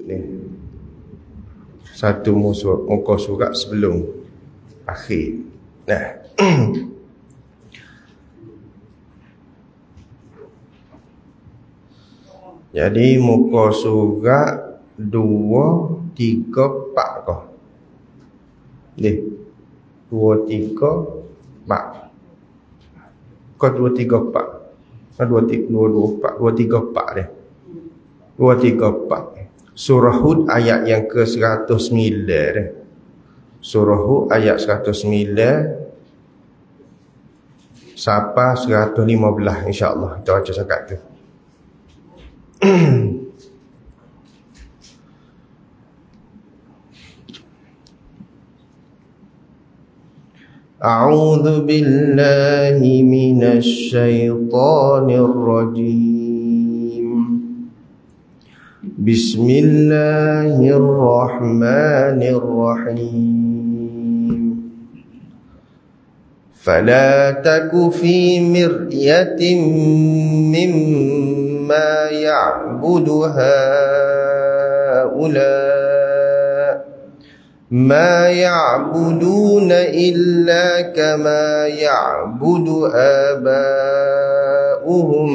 Ni. Satu muka surat sebelum akhir. Nah. Jadi muka surat 2, 3, 4 kau. Ni. 2, 3, 4. Kau 2, 3, 4. 2, 3, 4 dia. 2, 3, 4. Surah Hud ayat yang ke-109 dia. Surah Hud ayat 109 sampai 115 insya-Allah. Kita baca sakat tu. A'udzu billahi minasy syaithanir rajim. Bismillahirrahmanirrahim. Fala taku fi miryatin mimma ya'budu haula ma ya'buduna illa kama ya'budu aba'uhum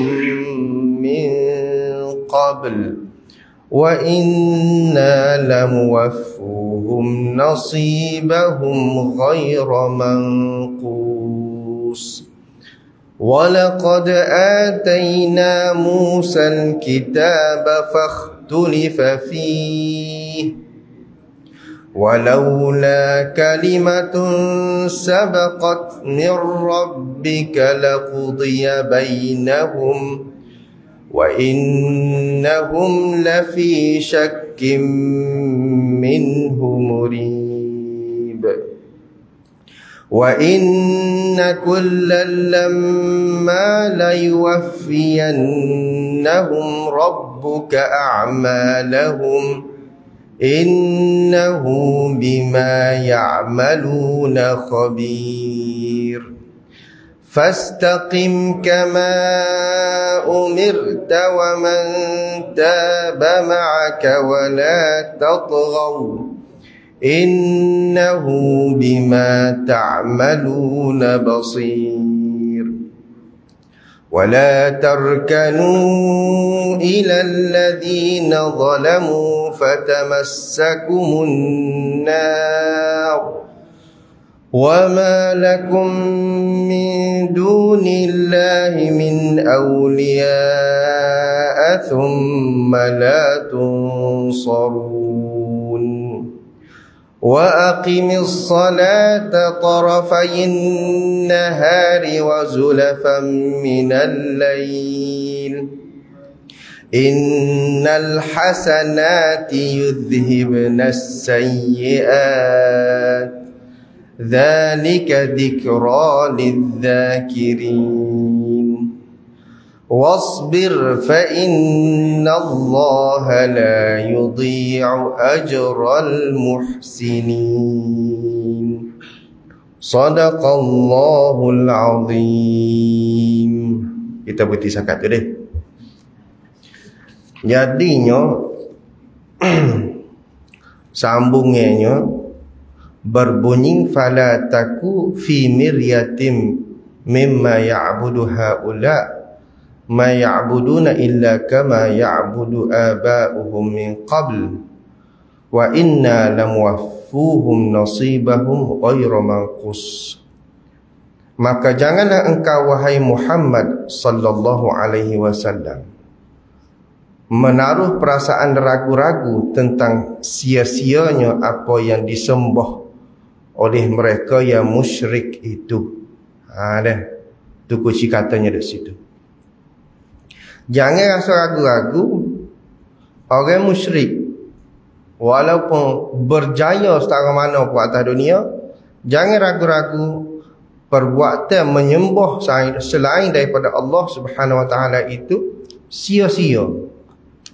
min qabl wa inna lamuwaffuhum nasibahum ghayra manqus. وَلَقَدْ آتَيْنَا مُوسَى الْكِتَابَ فَاخْتُلِفَ فِيهِ وَلَوْلَا كَلِمَةٌ سَبَقَتْ مِنْ رَبِّكَ لَقُضِيَ بَيْنَهُمْ وَإِنَّهُمْ لَفِي شَكٍّ مِّنْهُ مُرِيبٍ وَإِنَّ كُلًّا لَمَّا لَيُوَفِّيَنَّهُمْ رَبُّكَ أَعْمَالَهُمْ إِنَّهُ بِمَا يَعْمَلُونَ خَبِيرٌ فَاسْتَقِمْ كَمَا أُمِرْتَ وَمَنْ تَابَ مَعَكَ وَلَا تَطْغَوْا إِنَّهُ بِمَا تَعْمَلُونَ بَصِيرٌ وَلَا تَرْكَنُوا إِلَى الَّذِينَ ظَلَمُوا فَتَمَسَّكُمُ النَّارُ وَمَا لَكُمْ مِنْ دُونِ اللَّهِ مِنْ أَوْلِيَاءَ ثُمَّ لَا تُنصَرُونَ وَأَقِمِ الصَّلَاةَ طَرَفَيِ النَّهَارِ وَزُلَفًا مِنَ اللَّيْلِ إِنَّ الْحَسَنَاتِ يُذْهِبْنَ السَّيِّئَاتِ ذَلِكَ ذِكْرَى لِلذَّاكِرِينَ وَاصْبِرْ فَإِنَّ اللَّهَ لَا يُضِيعُ أَجْرَ الْمُحْسِنِينَ صَدَقَ اللَّهُ الْعَظِيمُ. Kita berhenti sakat tu deh. Jadinya sambungannya berbunyi fala taku fi miryatim mimma ya'budu haula ma ya'buduna illa kama ya'budu aba'uhum min qabl wa inna lamuwaffuhum nasibahum ghayra manqus. Maka janganlah engkau wahai Muhammad sallallahu alaihi wasallam menaruh perasaan ragu-ragu tentang sia-sianya apa yang disembah oleh mereka yang musyrik itu. Dah. Tu kunci katanya di situ. Jangan rasa ragu-ragu orang musyrik walaupun berjaya setara mana pun atas dunia, jangan ragu-ragu perbuatan menyembah selain daripada Allah Subhanahu wa taala itu sia-sia.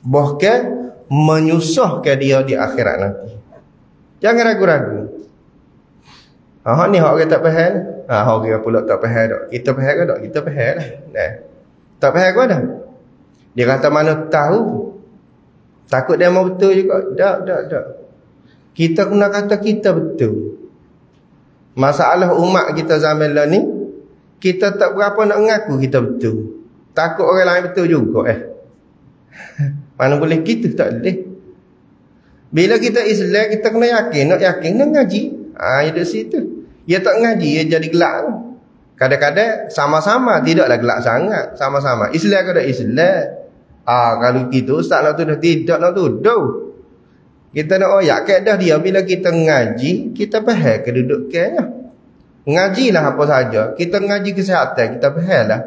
Bahkan menyusahkan dia di akhirat nanti. Jangan ragu-ragu. Ni orang tak faham. Orang pula tak faham tak. Kita faham ke tak? Kita faham lah. Tak faham ke dah? Dia kata mana tahu. Takut demo betul juga. Tak. Kita kena kata kita betul. Masalah umat kita zaman lah ni, kita tak berapa nak mengaku kita betul. Takut orang lain betul juga. Mana boleh kita, tak boleh. Bila kita Islam, kita kena yakin. Nak yakin, nak ngaji. Dia duduk situ. Dia tak ngaji, dia jadi gelak. Kadang-kadang sama-sama, tidaklah gelak sangat. Sama-sama. Islam kada Islam. Kalau kita ustaz nak tuduh, tidak nak tuduh. Kita nak oyak kaedah dia. Bila kita ngaji, kita faham kedudukannya. Ngajilah apa saja. Kita ngaji kesihatan, kita faham lah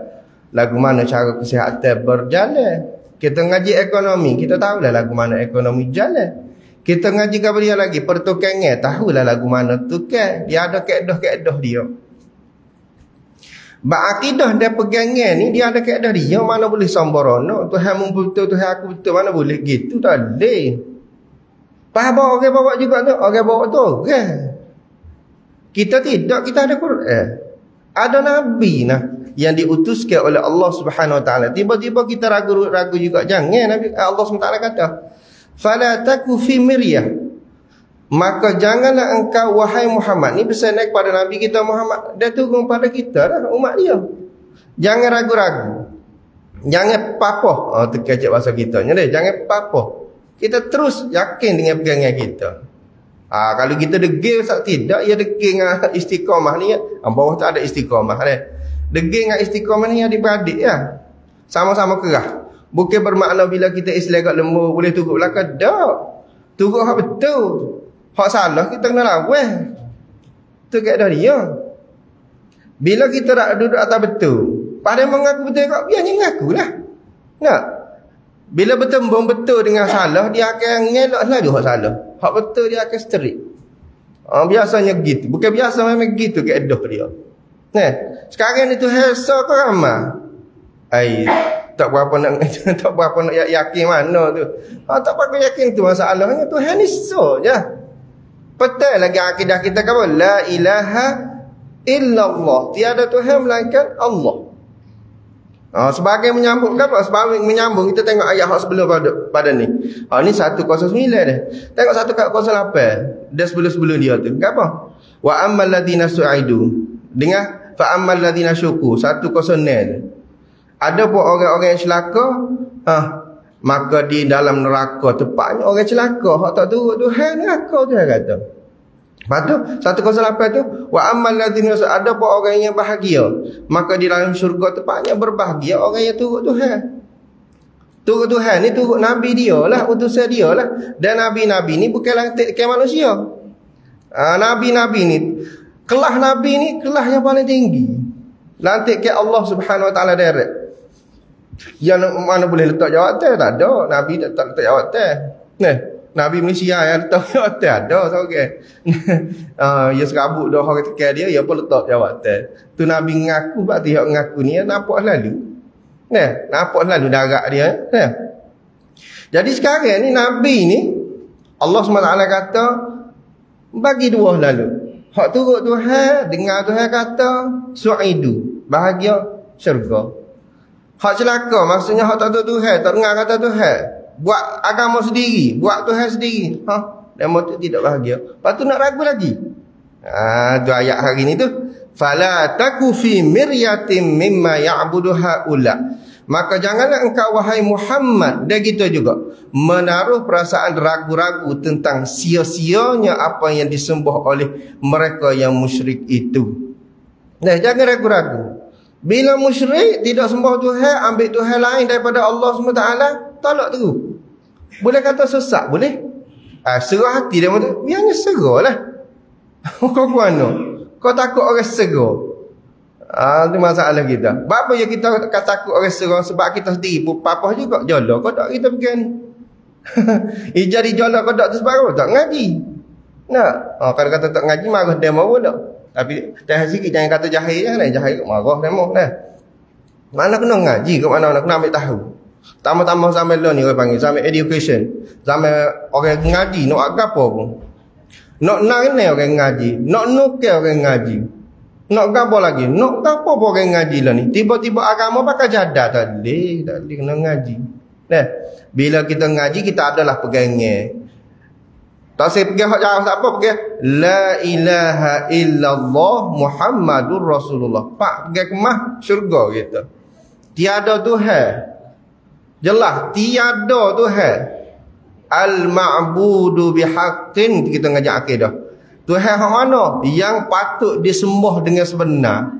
lagu mana cara kesihatan berjalan. Kita ngaji ekonomi, kita tahulah lagu mana ekonomi jalan. Kita ngaji kepada dia lagi pertukangan, tahulah lagu mana tukang. Dia ada kaedah-kaedah dia. Akidah dia pegangan ni, dia ada kaedah dia. Mana boleh sembrono, Tuhan betul, Tuhan aku betul, mana boleh gitu, tak boleh. Faham orang bawa juga tu, orang bawa tu orang. Kita tidak, kita ada Quran. Ada Nabi yang diutuskan oleh Allah Subhanahu Wa Taala. Tiba-tiba kita ragu-ragu juga. Jangan Nabi Allah SWT kata, fala taku fi miryah. Maka janganlah engkau wahai Muhammad. Ni pesan naik kepada Nabi kita Muhammad. Dia turun pada kita dah, umat dia. Jangan ragu-ragu. Jangan papah. Terkejap bahasa kita ni. Jangan papah. Kita terus yakin dengan pegangan kita. Kalau kita degil tak tidak, ya degil dengan istiqamah ni ya. Bawah tak ada istiqamah deh. Degil dengan istiqamah ni adik-beradik ya. Sama-sama kerah. Bukan bermakna bila kita Islam kat lembur boleh turut belakang. Tak. Turut hak betul. Hak salah kita kena lawan. Tu kaedah dia. Bila kita nak duduk atas betul, pada mengaku betul kau, biarnya mengakulah. Nak. Bila bertembung betul dengan salah, dia akan ngelak selalu hak salah. Hak betul dia akan strik. Biasanya gitu. Bukan biasa, memang gitu kaedah dia. Sekarang itu hesa ke ramah? Tak berapa nak yakin mana tu. Tak berapa yakin tu masalahnya. Tuhan ni so je. Betul lagi akidah kita apa? La ilaha illallah. Tiada Tuhan melainkan Allah. Sebagai menyambung apa? Sebagai menyambung kita tengok ayat hak sebelum pada ni. Ni 109 dah. Tengok 108. Dia sebelum dia tu. Apa? Wa ammal ladina su'idu. Dengar fa ammal ladina syuku 109. Ada pun orang-orang yang celaka, maka di dalam neraka tepatnya orang celaka. Hak tak turut Tuhan neraka tu dia kata. Lepas tu 108 tu wa ammal ladzina, ada pun orang yang bahagia, maka di dalam syurga tepatnya berbahagia orang yang turut Tuhan. Turut Tuhan ni turut nabi dia lah, utusan dia lah. Dan nabi-nabi ni bukanlah ke manusia. Nabi-nabi ni, kelas nabi ni kelas yang paling tinggi. Lantik ke Allah Subhanahu Wa Taala direct. Yang mana boleh letak jawatan? Tak ada. Nabi tak letak jawatan. Nabi Malaysia yang letak jawatan ada. Okay. Dia serabut dah orang tekan dia, dia pun letak jawatan. Tu Nabi ngaku, berarti yang ngaku ni nampak lalu. Nampak lalu darat dia. Jadi sekarang ni Nabi ni, Allah SWT kata, bagi dua lalu. Hak turut Tuhan, dengar Tuhan kata, su'idu, bahagia syurga. Hak celaka, maksudnya hak tak turut Tuhan, tak dengar kata Tuhan, buat agama sendiri, buat Tuhan sendiri. Dan tu tidak bahagia. Lepas tu nak ragu lagi. Tu ayat hari ni tu. Fala taku fi miryatin mimma ya'budu haula. Maka janganlah engkau wahai Muhammad, dan kita juga menaruh perasaan ragu-ragu tentang sia-sianya apa yang disembah oleh mereka yang musyrik itu. Jangan ragu-ragu. Bila musyrik tidak sembah Tuhan, ambil Tuhan lain daripada Allah SWT, tolak terus. Boleh kata sesak, boleh. Serah hati dia tu, biarnya serahlah. Kau mana? Kau takut orang serah. Itu masalah kita. Apa yang kita takut orang serah? Sebab kita sendiri pun papah juga. Jodoh kau tak kita pergi ni. Jadi jodoh kau tak tu sebab kau tak ngaji. Kalau kata tak ngaji, marah demo pun tak. Tapi tahan sikit, jangan kata jahil je. Jahil marah demo. Mana kena ngaji, kat mana kena ambil tahu. Tambah-tambah sampai ni orang panggil, sampai education, sampai orang ngaji, nak agak apa pun. Nak ni orang ngaji, nak nukil orang ngaji. Nak apa lagi? Nak apa orang ngaji lah ni. Tiba-tiba agama pakai jadah, tak boleh kena ngaji. Bila kita ngaji, kita adalah pegangnya. Tak saya pergi hak jauh tak apa, pergi la ilaha illallah Muhammadur Rasulullah. Pak pergi kemah syurga kita. Tiada Tuhan. Jelas tiada Tuhan. Al-ma'budu bihaqqin, kita ngajak akidah. Tuhan hak mana? Yang patut disembah dengan sebenar.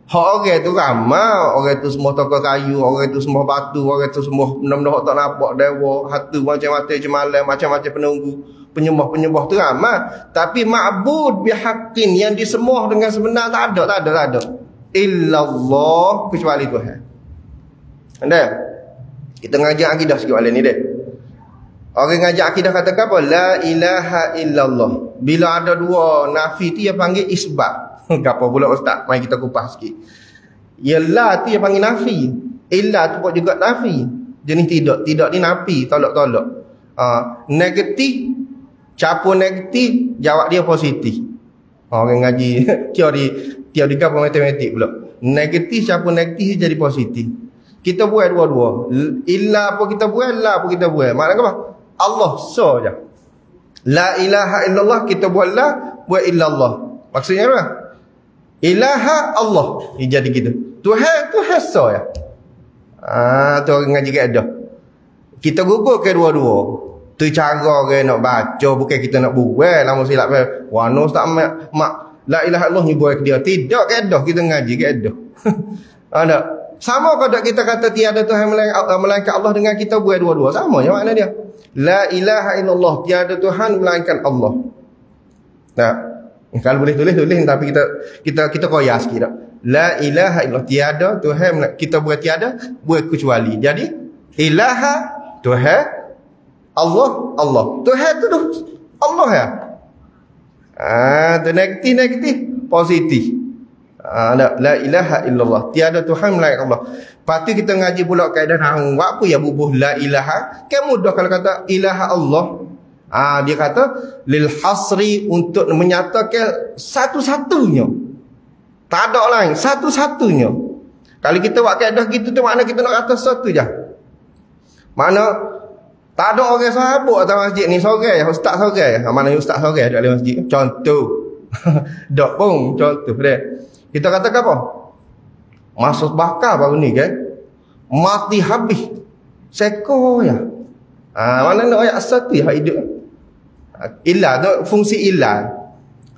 Hak orang tu ramai, orang tu semua tokok kayu, orang tu semua batu, orang tu semua benda-benda hak tak nampak, dewa, hatu macam-macam cemalan, macam-macam penunggu, penyembah-penyembah tu ramai. Tapi ma'bud bihaqqin, yang disembah dengan sebenar tak ada. Illallah, kecuali Tuhan. Anda? Kita ngajak akidah sikit malam ni dek. Orang ngajak akidah katakan apa? La ilaha illallah. Bila ada dua nafi tu yang panggil isbat. Apa pula ustaz? Mari kita kupas sikit. Ya la tu yang panggil nafi. Illa tu pun juga nafi. Jenis tidak ni nafi, tolak-tolak. Negatif, campur negatif, jawab dia positif. Orang ngaji teori apa matematik pula. Negatif campur negatif jadi positif. Kita buat dua-dua. Illa apa kita buat, la apa kita buat. Maknanya apa? Allah so je. La ilaha illallah, kita buat la, buat illallah. Maksudnya apa? Ilaha Allah. Ini jadi gitu. Tuhan so ya. Tu orang ngaji kaedah. Kita gugur ke dua-dua. Tu cara orang nak baca, bukan kita nak buat. Lama silap wano tak mak la ilaha illallah ni buat dia. Tidak kaedah, kita ngaji kaedah. Ada. Sama kalau kita kata tiada Tuhan melainkan Allah dengan kita buat dua-dua. Sama je makna dia. La ilaha illallah, tiada Tuhan melainkan Allah. Nah, kalau boleh tulis tapi kita koyas sikit tak. La ilaha illallah, tiada Tuhan, kita buat tiada, buat kecuali. Jadi ilaha Tuhan, Allah. Tuhan tu Allah ya. Tu negatif, positif. La ilaha illallah, tiada Tuhan melainkan Allah. Lepas tu kita ngaji pula kaedah nahwu. Apa ya bubuh la ilaha? Kan mudah kalau kata ilaha Allah. Dia kata lil hasri, untuk menyatakan satu-satunya. Tak ada lain, satu-satunya. Kalau kita buat kaedah gitu tu makna kita nak kata satu je. Makna tak ada orang sahabat dalam masjid ni seorang, ustaz seorang. Mana ustaz seorang dalam masjid? Contoh. Dok pun contoh dia. Kita katakan apa? Masuk bakar baru ni kan? Mati habis. Seko ya. Mana nak ayat satu ya hidup. Ilah tu fungsi ilah.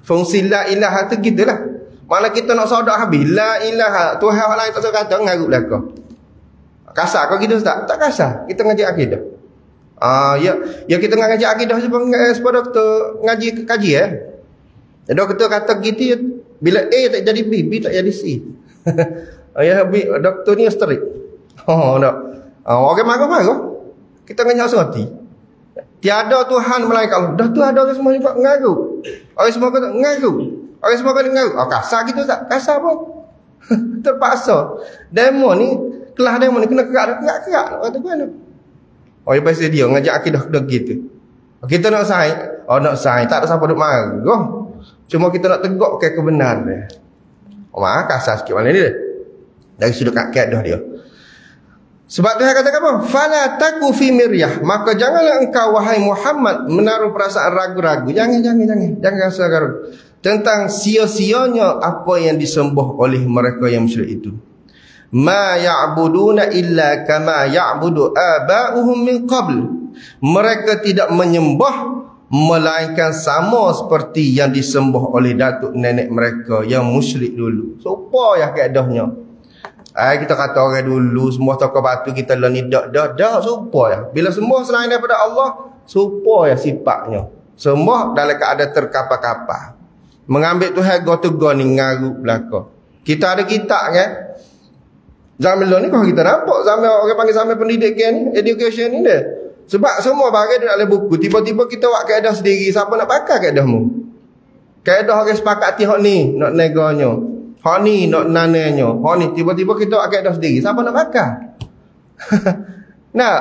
Fungsi la ilaha tu gitulah. Mana kita nak sodak habis. La ilaha. Tuhan lain tak kata ngarut belaka. Kasar kau gitu tak? Tak kasar. Kita ngaji akidah. Ya kita ngaji akidah sebab doktor ngaji kaji ya. Doktor kata gitu, bila A tak jadi B, B tak jadi C. Ya, doktor ni strict. Tak. Orang marah-marah. Kita ngajak serati. Tiada Tuhan melainkan Allah. Dah tu ada orang semua juga ngaru. Orang semua kata ngaru. Orang semua kata ngaru. Kasar gitu tak? Kasar pun. Terpaksa. Demo ni, kelas demo ni kena kerak. Kata mana? Yang pasti dia ngajak akidah gitu. Kita nak saing. Nak saing. Tak ada siapa duk marah. Cuma kita nak tegak ke kebenaran dia. Kasar sikit mana dia. Dari sudut kaedah dia. Sebab Tuhan kata apa? Fala taku fi miryah. Maka janganlah engkau wahai Muhammad menaruh perasaan ragu-ragu. Jangan rasa ragu. Tentang sia-sianya apa yang disembah oleh mereka yang musyrik itu. Ma ya'buduna illa kama ya'budu aba'uhum min qabl. Mereka tidak menyembah melainkan sama seperti yang disembah oleh datuk nenek mereka yang musyrik dulu. Supaya kaedahnya. Kita kata orang dulu semua tokoh batu kita lah ni dak supaya. Bila semua selain daripada Allah, supaya sifatnya. Semua dalam keadaan terkapa-kapa. Mengambil Tuhan go ni ngarut belaka. Kita ada kitab kan. Zaman ni kalau kita nampak zaman orang panggil zaman pendidikan ni, education ni dia. Sebab semua bagai dalam buku. Tiba-tiba kita buat kaedah sendiri. Siapa nak pakai kaedahmu? Kaedah orang sepakati hak ni nak neganya. Hak ni nak nananya. Hak ni tiba-tiba kita buat kaedah sendiri. Siapa nak pakai? Nak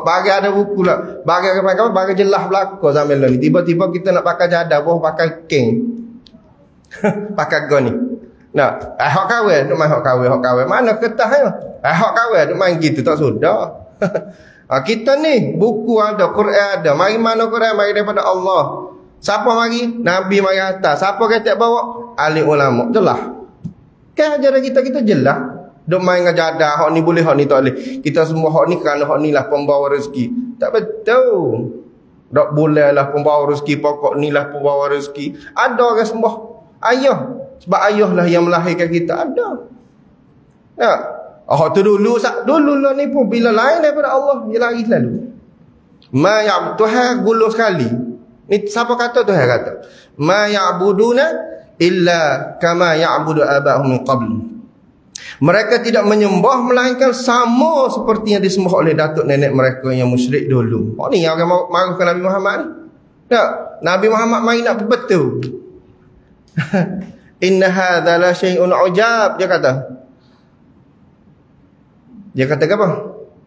bagi ada buku lah. Bagi jelas belaka zaman ni. Tiba-tiba kita nak pakai jadah, pakai king. Pakai gun ni. Nak hak kahwin, nak main hak kahwin. Mana ketah ya? Hak kahwin nak main gitu tak sudah. Kita ni buku ada, Quran ada. Mari mana Quran? Mari daripada Allah. Siapa mari? Nabi mari atas. Siapa kata bawa? Ahli ulama. Jelas. Kan ajaran kita jelas. Duk main ngajadah, hak ni boleh, hak ni tak boleh. Kita semua hak ni kerana hak ni lah pembawa rezeki. Tak betul. Tak boleh lah pembawa rezeki, pokok ni lah pembawa rezeki. Ada orang sembah ayah. Sebab ayah lah yang melahirkan kita. Ada. Ya. Hak tu dulu lah ni pun. Bila lain daripada Allah, dia lari selalu. Tuhan gulung sekali. Ni siapa kata Tuhan kata? Ma ya'buduna illa kama ya'budu aba'hum min qabl. Mereka tidak menyembah melainkan sama seperti yang disembah oleh datuk nenek mereka yang musyrik dulu. Oh ni yang orang marahkan Nabi Muhammad ni. Tak, Nabi Muhammad main nak betul. Inna hadza la syai'un ujab, dia kata. Dia kata apa?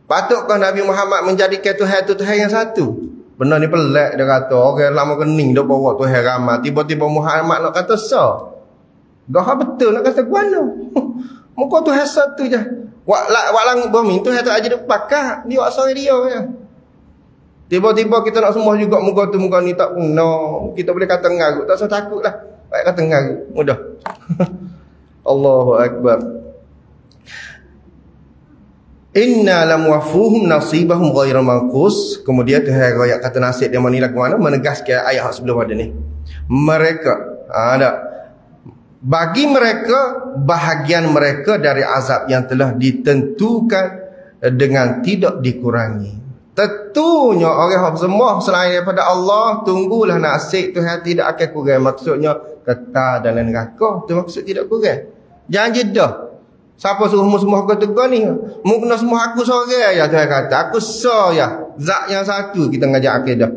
Patutkah Nabi Muhammad menjadikan Tuhan itu Tuhan yang satu? Benda ni pelik, dia kata. Orang lama kening dia bawa Tuhan ramai. Tiba-tiba Muhammad nak kata sah. Gak betul nak kata guana. Muka Tuhan satu je. Wak langit bumi Tuhan tak aja depan kah. Dia wak sore dia je. Tiba-tiba kita nak sembah juga muka tu muka ni tak no. Kita boleh kata ngarut. Tak usah takut lah. Baik kata ngarut. Mudah. Allahu Akbar. Inna lam wafuhum nasibahum ghairu manqus. Kemudian Tuhan royak kata nasib dia mana lagu mana menegaskan ayat sebelum ada ni. Mereka ada bagi mereka bahagian mereka dari azab yang telah ditentukan dengan tidak dikurangi. Tentunya orang yang sembah selain daripada Allah, tunggulah nasib Tuhan tidak akan kurang. Maksudnya kekal dalam neraka. Itu maksud tidak kurang. Jangan jedah. Siapa suruh mu sembah aku tegur ni? Mu kena sembah aku seorang ya, Tuhan kata. Aku sah ya. Zat yang satu kita ngajak akidah.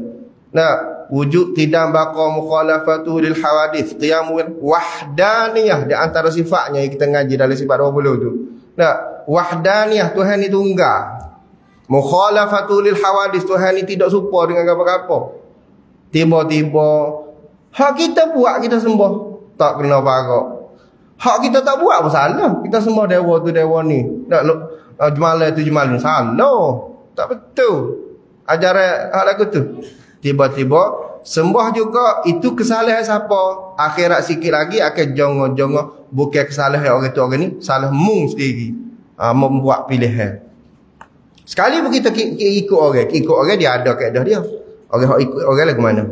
Nah, wujud tidak baqa mukhalafatu lil hawadith qiyamul wahdaniyah. Di antara sifatnya yang kita ngaji dalam sifat 20 tu. Nah, wahdaniyah, Tuhan ni tunggal. Mukhalafatu lil hawadith, Tuhan ni tidak serupa dengan apa-apa. Tiba-tiba hak kita buat kita sembah tak kena barak. Hak kita tak buat apa salah. Kita sembah dewa tu dewa ni. Nak jemalah tu jemalah salah. Tak betul. Ajaran hak lagu tu. Tiba-tiba sembah juga itu kesalahan siapa? Akhirat sikit lagi akan jongo-jongo bukan kesalahan orang tu orang ni, salah mung sendiri. Membuat pilihan. Sekali pun kita ikut orang dia ada kaedah dia. Orang ikut orang lagu mana?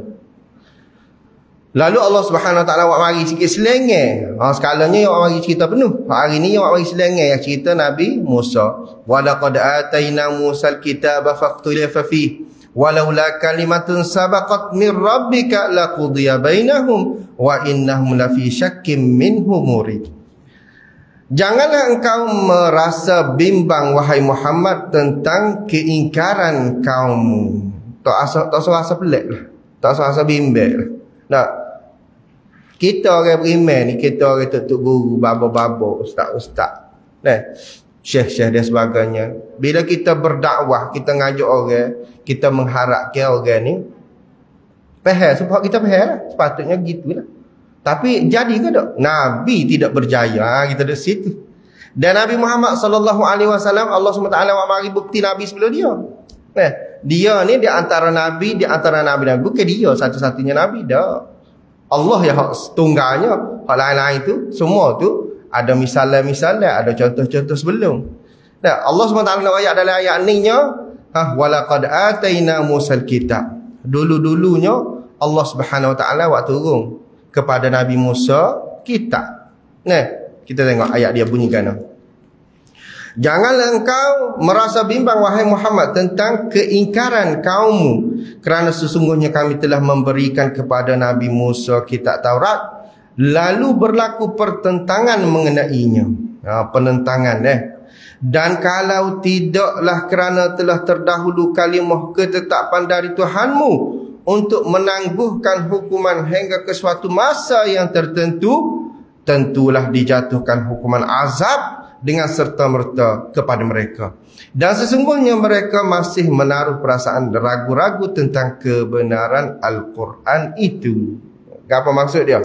Lalu Allah Subhanahu Wa Taala awak mari sikit selenge. Skalanya awak mari cerita penuh. Hari ni awak mari selenge yang cerita Nabi Musa. Wa laqad ataina Musal kitaba faqtulifa fihi. Walaula kalimatun sabaqat min rabbika laqudiya bainahum wa innahum lafi syakkim minhu murid. Janganlah engkau merasa bimbang wahai Muhammad tentang keingkaran kaummu. Tak rasa pelik lah. Tak rasa bimbang lah. Nah, kita orang beriman ni, kita orang tok guru, babo-babo, ustaz-ustaz. Nah, syekh-syekh dan sebagainya. Bila kita berdakwah, kita ngajak orang, kita mengharapkan orang ni faham, sebab kita faham lah. Sepatutnya gitulah. Tapi jadi ke tak? Nabi tidak berjaya. Kita ada situ. Dan Nabi Muhammad sallallahu alaihi wasallam, Allah SWT mari bukti Nabi sebelum dia. Dia ni di antara Nabi, bukan dia satu-satunya Nabi dah. Allah yang tunggalnya. Hak lain-lain tu, semua tu ada misalan-misalan, ada contoh-contoh sebelum. Nah, Allah SWT nak ayat dalam ayat ni nya, walaqad ataina Musal kitab. Dulu-dulunya Allah Subhanahu Wa Taala waktu turun kepada Nabi Musa kitab. Nah, kita tengok ayat dia bunyikan. Janganlah engkau merasa bimbang wahai Muhammad tentang keingkaran kaummu, kerana sesungguhnya kami telah memberikan kepada Nabi Musa kitab Taurat, lalu berlaku pertentangan mengenainya. Penentangan Dan kalau tidaklah kerana telah terdahulu kalimah ketetapan dari Tuhanmu untuk menangguhkan hukuman hingga ke suatu masa yang tertentu, tentulah dijatuhkan hukuman azab dengan serta-merta kepada mereka. Dan sesungguhnya mereka masih menaruh perasaan ragu-ragu tentang kebenaran Al-Quran itu. Apa maksud dia?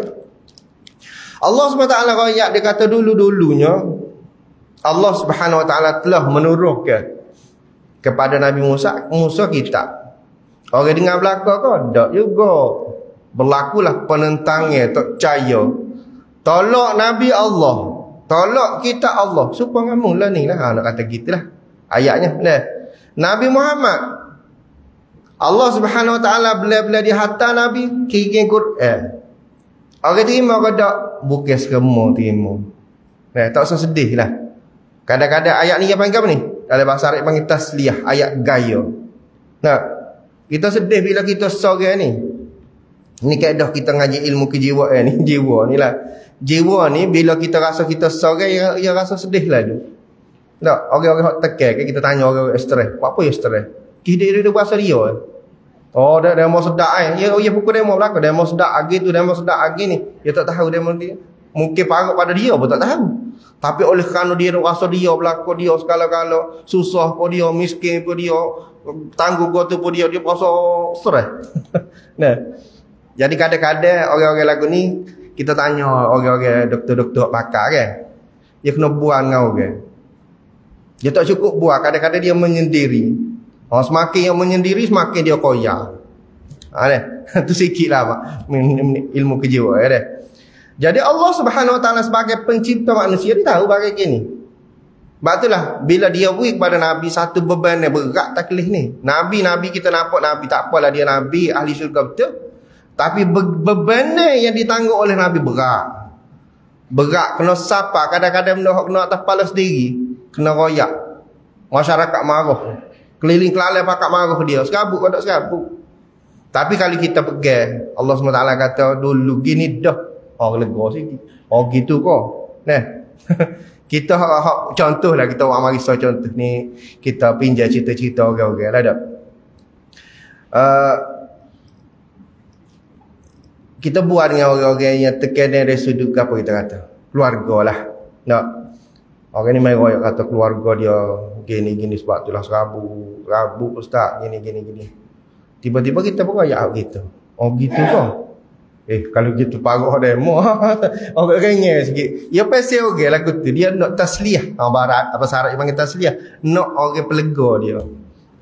Allah SWT rakyat dia kata dulu-dulunya Allah Subhanahu Wa Taala telah menurunkan kepada Nabi Musa, Musa kitab. Orang dengar belaka kau, tak juga. Berlakulah penentangnya, tak percaya. Tolak Nabi Allah, tolak kitab Allah. Supaya ngamu lah ni lah. Nak kata gitulah ayatnya. Nah, Nabi Muhammad, Allah Subhanahu Wa Taala bila dihantar Nabi kirim Quran. Orang terima ke tak? Bukan semua terima. Nah, tak usah sedih lah. Kadang-kadang ayat ni yang panggil apa ni? Dalam bahasa Arab panggil tasliyah, ayat gaya. Nah, kita sedih bila kita sorang ni. Ini kaedah kita ngaji ilmu kejiwaan ni. Jiwa ni lah. Jiwa ni bila kita rasa kita sorang, ia rasa sedih lah tu. Tak, orang-orang tekan, kita tanya orang stres. Apa ya stres? Dia berasa dia. Oh, dia mau sedap Ya pukul demo belakang. Dia mau sedap lagi tu, dia mau sedap lagi ni. Dia tak tahu demo dia. Mungkin parah pada dia pun tak tahu. Tapi oleh kerana dia rasa dia belakang dia segala-gala, susah pun dia, miskin pun dia, tangguh gotu pun dia rasa stres. Nah. Jadi kadang-kadang orang-orang lagu ni kita tanya orang-orang doktor-doktor pakar kan. Dia kena buat dengan orang. Dia tak cukup buat, kadang-kadang dia menyendiri. Semakin yang menyendiri semakin dia koyak. Tu sikit lah Pak, ilmu kejiwaan ya. Jadi Allah Subhanahu Wa Taala sebagai pencipta manusia, dia tahu bagai gini. Sebab itulah bila dia beri kepada Nabi satu beban yang berat taklif ni. Nabi kita nampak Nabi tak apalah dia Nabi ahli syurga betul. Tapi beban yang ditanggung oleh Nabi berat. Berat kena sapa, kadang-kadang benda kena atas kepala sendiri, kena royak. Masyarakat marah. Keliling kelalai pakak marah dia. Serabut kau tak serabut. Tapi kalau kita pegang, Allah SWT kata dulu gini dah. Lega sikit. Gitu kau. Nah. Kita contoh lah, kita orang marisau contoh ni. Kita pinjam cerita-cerita orang-orang lah tak. Kita buat dengan orang-orang yang terkena dari sudut apa kita kata. Keluarga lah. Tak. Orang ni main royak kata keluarga dia gini-gini sebab itulah serabut ustaz gini. Tiba-tiba kita pun royak gitu. Gitu kau. Kalau gitu parah demo. Orang rengeh sikit. Ya pasal orang lagu tu dia nak tasliyah. Apa syarat dia panggil tasliyah? Nak orang pelega dia.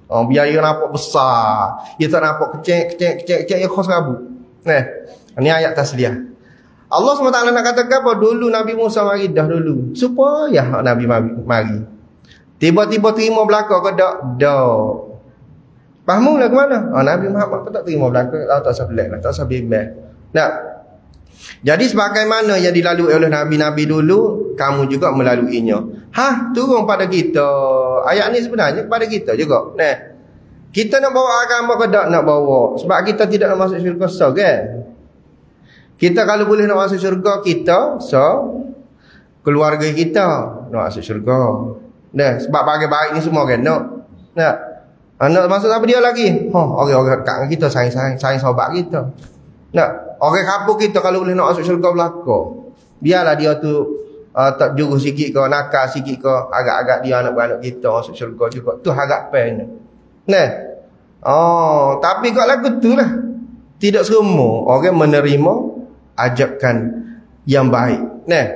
Biar dia nampak besar. Dia tak nampak kecil dia khos rabut. Nah, ini ayat tasliyah. Allah SWT nak katakan apa? Dulu Nabi Musa mari dah dulu. Supaya Nabi mari. Tiba-tiba terima belaka ke tak? Tak. Faham lah ke mana? Nabi Muhammad pun tak terima belaka. Tak usah pelik lah. Tak usah bimbang. Nah, jadi sebagaimana yang dilalui oleh Nabi-Nabi dulu, kamu juga melaluinya. Turun pada kita. Ayat ni sebenarnya kepada kita juga. Nah, kita nak bawa agama ke tak nak bawa? Sebab kita tidak nak masuk syurga kan? Kita kalau boleh nak masuk syurga kita, keluarga kita nak masuk syurga. Nah, sebab baik-baik ni semua kan nak. Nah, nak masuk apa dia lagi? Orang-orang dekat dengan kita, sayang sahabat kita. Nah, orang kampung kita kalau boleh nak masuk syurga belakang, biarlah dia tu tak juru sikit ke, nakal sikit ke, agak-agak dia anak-anak kita masuk syurga juga. Tu harapannya. Nah. Tapi kat lagu tu lah. Tidak semua orang menerima ajakan yang baik. Nah.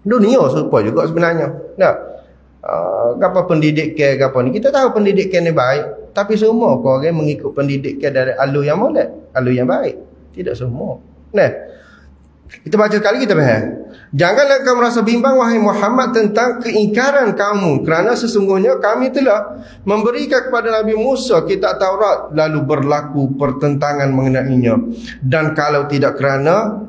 Dunia serupa juga sebenarnya. Nah. Apa pendidikan apa ni? Kita tahu pendidikan ni baik, tapi semua orang mengikut pendidikan dari alur yang molek, alur yang baik. Tidak semua. Nah, kita baca sekali kita faham. Janganlah kamu merasa bimbang wahai Muhammad tentang keingkaran kamu, kerana sesungguhnya kami telah memberikan kepada Nabi Musa kitab Taurat lalu berlaku pertentangan mengenainya. Dan kalau tidak kerana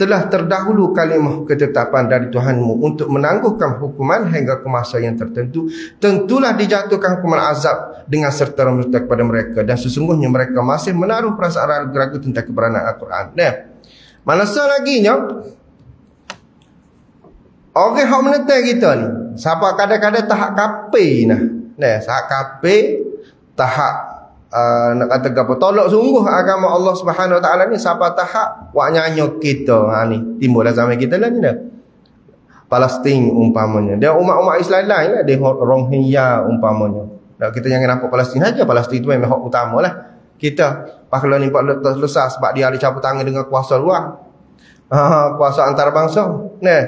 telah terdahulu kalimah ketetapan dari Tuhanmu untuk menangguhkan hukuman hingga ke masa yang tertentu, tentulah dijatuhkan hukuman azab dengan serta-merta kepada mereka, dan sesungguhnya mereka masih menaruh perasaan ragu-ragu tentang kebenaran Al-Quran. Nah, mana lagi nya orang hak menentang kita ni, siapa kadang-kadang tahap kape nah. Tahap kape, tahap nak kata apa, tolak sungguh agama Allah Subhanahu Wa Taala ni, siapa tahap wak nyanyo kita ni timbullah zaman kita lah ni dah. Palestin umpamanya, dia umat-umat Islam lain lah, dia Rohingya umpamanya. Kita jangan nampak Palestin saja, Palestin itu memang hak utama lah. Kita kalau ni selesai sebab dia ada campur tangan dengan kuasa luar, kuasa antarabangsa. Nah,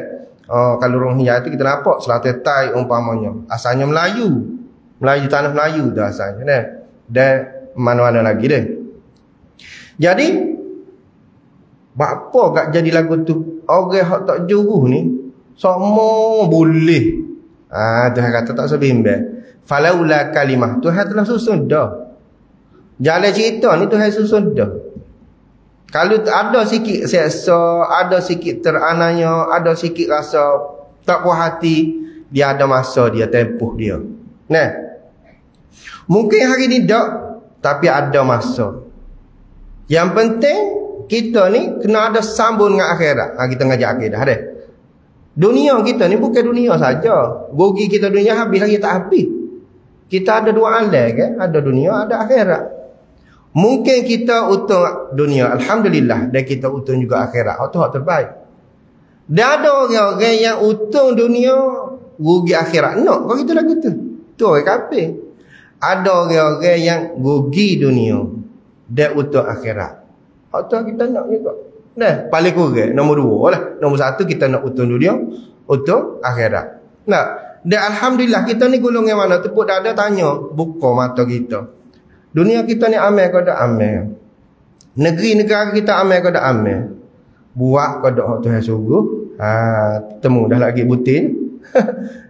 kalau Rohingya itu kita nampak Selatan Tai umpamanya, asalnya Melayu. Melayu tanah Melayu dah asalnya dah. Dan mana-mana lagi dah. Jadi apa gak jadi lagu tu? Orang hak tak juruh ni semua boleh. Tuhan kata tak usah bimbang. Falaula kalimah, Tuhan telah susun dah. Jalan cerita ni Tuhan susun dah. Kalau ada sikit seksa, ada sikit terananya, ada sikit rasa tak puas hati, dia ada masa dia tempuh dia. Nah, mungkin hari ni tak, tapi ada masa. Yang penting kita ni kena ada sambung dengan akhirat. Kita ngaji akidah dah. Dunia kita ni bukan dunia saja. Rugi kita dunia habis lagi tak habis. Kita ada dua alam kan? Ada dunia, ada akhirat. Mungkin kita untung dunia, alhamdulillah, dan kita untung juga akhirat. Itu hak terbaik. Dan ada orang-orang yang untung dunia, rugi akhirat. No, kau kita lagu tu. Tu orang kafir. Ada orang-orang yang rugi dunia, dan untung akhirat. Itu kita nak juga. Nah, paling kurang nombor 2 lah. Nombor 1 kita nak untung dunia, untung akhirat. Nah, dan alhamdulillah kita ni golongan mana? Tepuk dada tanya, buka mata kita. Dunia kita ni amal ke tak amal? Negeri-negara kita amal ke tak amal? Buat ke tak Tuhan suruh? Temu dah lagi butin.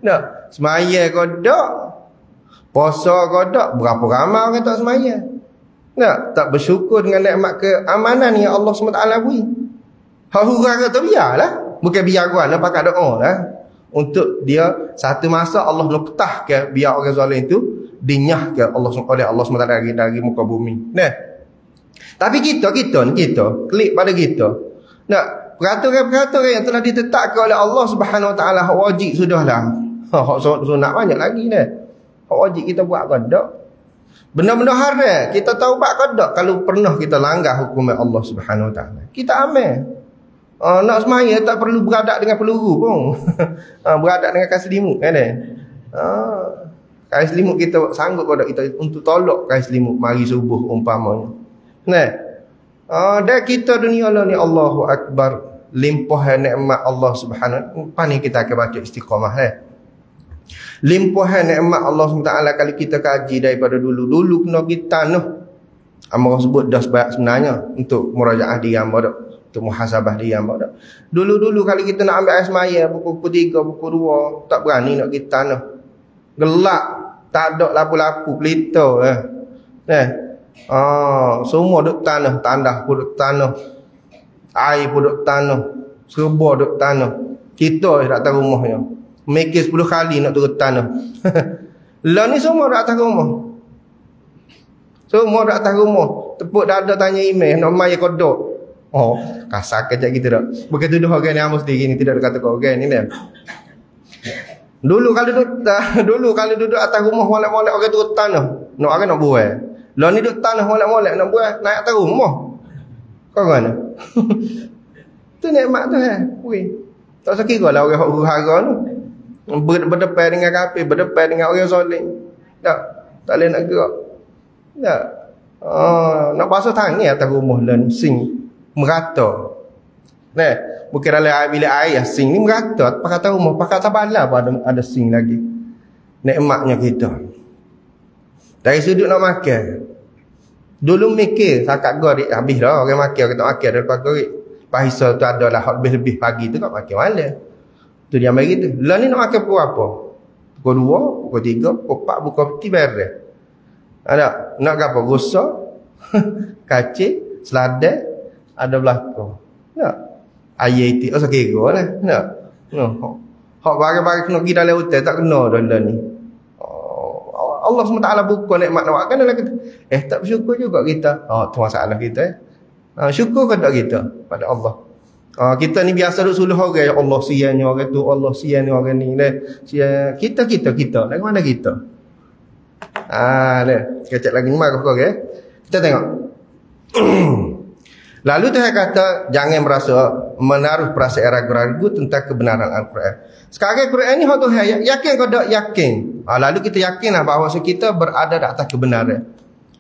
Nah, semaya ke tak? Puasa ke tak? Berapa ramai orang tak semaya? Nah, tak bersyukur dengan nikmat keamanan yang Allah SWT beri. Hak hurang kata biarlah. Bukan biar gua nak pakai doa lah. Untuk dia satu masa Allah letakkan biar orang zalim itu dinyahkan oleh Allah SWT dari muka bumi. Nah. Tapi kita klik pada kita. Nah, peraturan-peraturan yang telah ditetapkan oleh Allah Subhanahu Wa Taala wajib sudahlah. Hak sunat banyak lagi dah. Hak wajib kita buat ke tak? Benda-benda haram kita taubat ke tak kalau pernah kita langgar hukum Allah Subhanahu Wa Taala. Kita amal. Nak semaya tak perlu beradak dengan peluru pun. Beradak dengan kain selimut kan dah. Kain selimut kita sanggup pada kita untuk tolak kain selimut mari subuh umpamanya. Nah. Dan kita dunia lah ni Allahu Akbar, limpahan nikmat Allah Subhanahu. Pani kita akan baca istiqamah limpahan nikmat Allah SWT kalau kita kaji daripada dulu kena kita Amarah sebut dah sebenarnya untuk murajaah diri hamba dak, untuk muhasabah diri hamba dak. Dulu kalau kita nak ambil air semaya pukul 3, pukul 2, tak berani nak kita gelap, tak ada lapu-lapu pelita semua duk tanah, tandah pun duk tanah, air pun duk tanah, serba duk tanah. Kita dak atas rumahnya. Mikir 10 kali nak turun tanah. Lah ni semua dak atas rumah. Semua dak atas rumah. Tepuk dada tanya email, nak mai kodok. Kasar kejap kita dak. Bukan tuduh orang ni amus sendiri ni, tidak ada kata kau orang ni dah. Dulu kalau duduk atas rumah molek-molek orang turun tanah. Nak orang nak buai. Lah ni duduk tanah molek-molek nak buai, naik atas rumah. Kau mana? Tu nikmat tu tak sekira lah orang huru-hara tu. Berdepan dengan kafir, berdepan dengan orang zalim. Tak boleh nak gerak. Tak. Nak basuh tangan atas rumah dan sing merata. Bukan dalam bilik air, sing ni merata. Pakai atas rumah, pakai atas bala pun ada sing lagi. Nikmatnya kita. Dari sudut nak makan. Dulu mikir sakat gorek habis dah orang makan, orang tak makan daripada gorek. Pahisa tu adalah lebih-lebih pagi tu kat makan malam. Tu dia mari tu. Lah ni nak makan pukul apa? Pukul 2, pukul 3, pukul 4, pukul 5 beres. Ada nak apa? Rosak, kacik, selada, ada belakang. Nak ayat itu kira lah. Nak. Hak barang-barang kena pergi dalam hotel tak kena dah ni. Allah SWT buka nikmat nak kan dalam kita. Tak bersyukur juga kita. Tu masalah kita. Syukur ke tak kita pada Allah? Kita ni biasa duk suluh orang, ya Allah siannya orang tu, Allah siannya orang ni. Kita. Dari mana kita? Kecek lagi marah kau Kita tengok. Lalu Tuhan kata jangan merasa menaruh perasaan ragu-ragu tentang kebenaran Al-Quran. Sekarang Al-Quran ni Tuhan yakin kau tak yakin? Lalu kita yakinlah bahawa kita berada di atas kebenaran.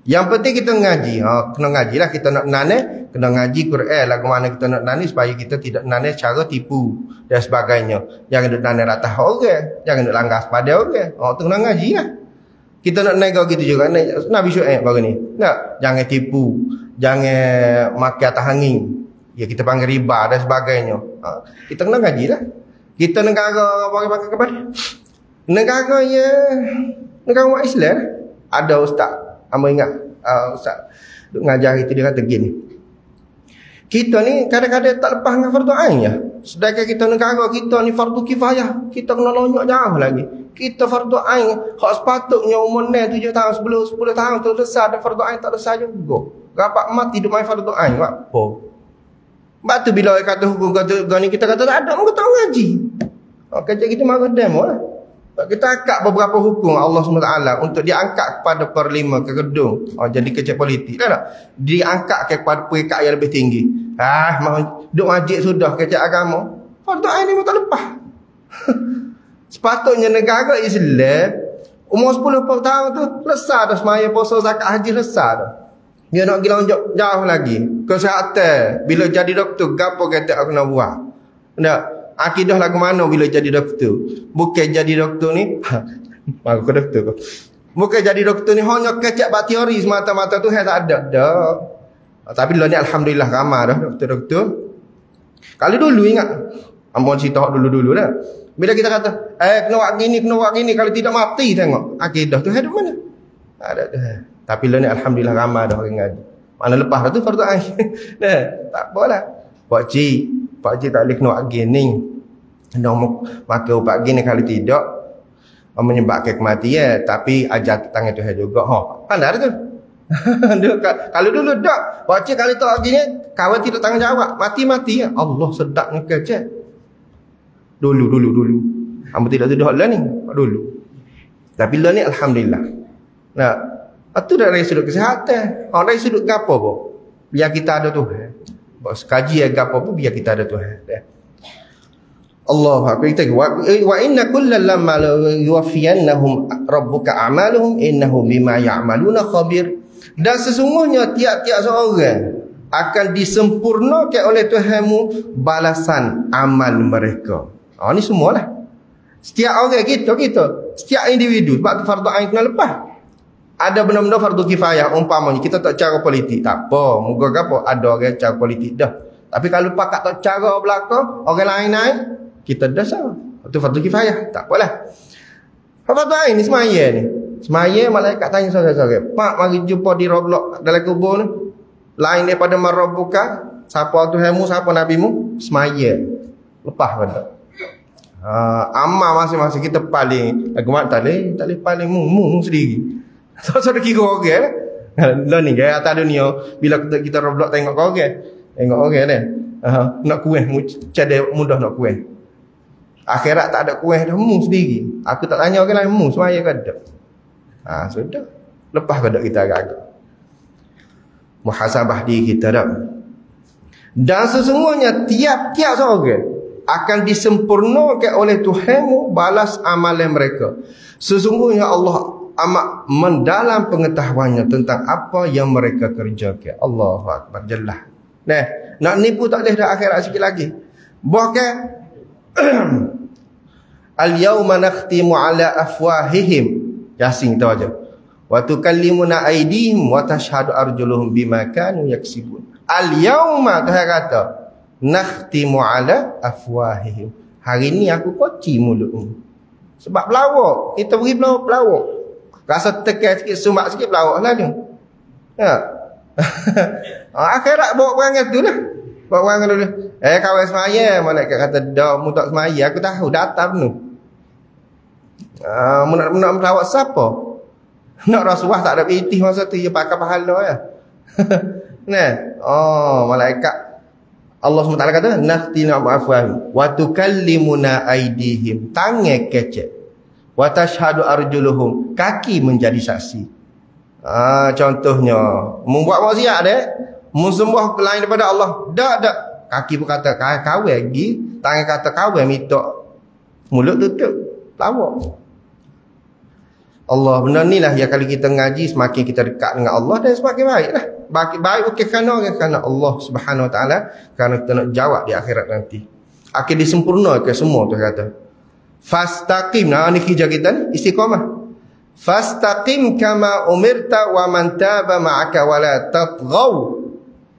Yang penting kita ngaji. Kena ngajilah kita nak nane, kena ngaji Quran lah ke mana kita nak nane supaya kita tidak nane cara tipu dan sebagainya. Jangan duk nane ratah orang, jangan duk langgar pada orang. Tu kena ngaji lah. Kita nak nego gitu juga. Nabi Syuaib baru ni. Tak, jangan tipu, jangan makan atas angin. Ya, kita panggil riba dan sebagainya. Kita kena ngaji lah. Kita negara bagi kepada negara negara umat Islam. Ada ustaz, hamba ingat ustaz duk ngajar itu, dia kata gini. Kita ni kadang-kadang tak lepas dengan fardu ain ya. Sedangkan kita negara kita ni fardu kifayah. Kita kena lonjak jauh lagi. Kita fardu ain hak sepatutnya umur 7 tahun, 10 tahun tu selesai, dan fardu ain tak selesai juga. Gapak mati duk main fardu ain apa? Sebab tu bila kata hukum kata ni, kita kata tak ada, kita tahu ngaji. Kerja kita marah demo lah. Kita angkat beberapa hukum Allah SWT untuk diangkat kepada Parlimen, ke gedung. Jadi kerja politik lah tak? Diangkat kepada peringkat yang lebih tinggi. Mau duk majik sudah kerja agama. Fardu ain ni tak lepas. Sepatutnya negara Islam umur 10 tahun tu selesai dah semaya puasa zakat haji selesai dah. Dia nak pergi lonjak jauh lagi. Kesihatan, bila jadi doktor, gapo kata aku nak buat? Tak, akidah lagu mana bila jadi doktor? Bukan jadi doktor ni, aku doktor. Bukan jadi doktor ni hanya kecek bak teori semata-mata tu, tak ada dah. Tapi lah ni alhamdulillah ramai dah doktor-doktor. Kali dulu ingat, ampun cerita dulu-dulu dah. Bila kita kata, kena buat gini, kalau tidak mati tengok. Akidah tu ada mana? Ada dah. Tapi lah ni alhamdulillah ramai dah orang ngaji. Mana lepas dah tu fardu ain. Dah, tak apalah. Pak cik tak boleh kena buat gini. Nak makan ubat gini kalau tidak menyebabkan kematian. Tapi ajar tangan Tuhan juga. Kan ada tu. Kalau dulu tak, pak cik kalau tak gini, kawan tidak tanggungjawab. Mati-mati ya. Allah sedapnya kecek. Dulu. Hamba tidak sudah lah ni. Dulu. Tapi lah ni alhamdulillah. Nah, itu dari sudut kesihatan. Dari sudut gapo pun, biar kita ada Tuhan. Bos kaji gapo pun biar kita ada Tuhan. Allah kita wa inna kullal lamma yuwaffiyannahum rabbuka a'maluhum innahu bima ya'maluna khabir. Dan sesungguhnya tiap-tiap seorang akan disempurnakan oleh Tuhanmu balasan amal mereka. Ni semualah. Setiap orang kita, setiap individu, sebab tu fardu ain kena lepas. Ada benda-benda fardu kifayah, umpamanya kita tak cara politik, tak apa, moga apa ada orang cara politik dah. Tapi kalau pakat tak cara belaka, orang lain naik, kita dah salah. Itu fardu kifayah, tak apalah. Fardu ain ni semaya ni. Semaya malaikat tanya seorang-seorang, "Pak, mari jumpa di Roblox dalam kubur ni. Lain daripada marabbuka, siapa Tuhanmu, siapa nabimu?" Semaya. Lepas pada. Amal masing-masing kita paling agama tak boleh paling mu sendiri. So kira orang lah ni gaya atas dunia. Bila kita Roblox tengok orang ni nak kuih cadai mudah nak kuih. Akhirat tak ada kuih dah, mu sendiri. Aku tak tanya orang lain, mu semaya ke tak? Sudah. Lepas pada kita agak-agak muhasabah diri kita dah. Dan sesungguhnya tiap-tiap seorang akan disempurnakan oleh Tuhanmu balas amalan mereka. Sesungguhnya Allah amat mendalam pengetahuannya tentang apa yang mereka kerjakan. Allahu Akbar Jallah. Nak nipu tak boleh dah akhirat sikit lagi. Bahkan al-yawma nakhtimu ala afwahihim. Yasin tahu aja. Wa tukallimuna aydihim wa tashhadu arjuluhum bima kanu yaksibun. Al-yawma Tuhan kata, nakhtimu ala afwahihim. Hari ni aku kunci mulutmu. Sebab pelawak, kita beri pelawak. Rasa tekan sikit, sumbak sikit pelawak lah dia. Akhirat bawa perangai tu lah. Bawa perangai dulu. Kawan semaya, malaikat kata, dah mu tak semaya, aku tahu datang tu. Nak pelawak siapa? Nak Rasulullah tak ada pitih masa tu, dia pakai pahala ya. Malaikat Allah SWT kata, nakhtina ma'afwahim wa tukallimuna aydihim, tangan kecek, wa tashhadu arjuluhum, kaki menjadi saksi. Contohnya membuat maksiat dek, sembah lain daripada Allah, dak kaki pun kata kawin lagi, tangan kata kawin, minta mulut tutup lawak. Allah, benda ni lah yang kalau kita ngaji semakin kita dekat dengan Allah dan semakin baik lah. Baik bukan kerana Allah Subhanahu Wa Taala, kerana kita nak jawab di akhirat nanti. Akan disempurnakan semua tu kata. Fastaqim, ni kerja kita ni istiqamah. Fastaqim kama umirta wa man taba ma'aka wa la tatghaw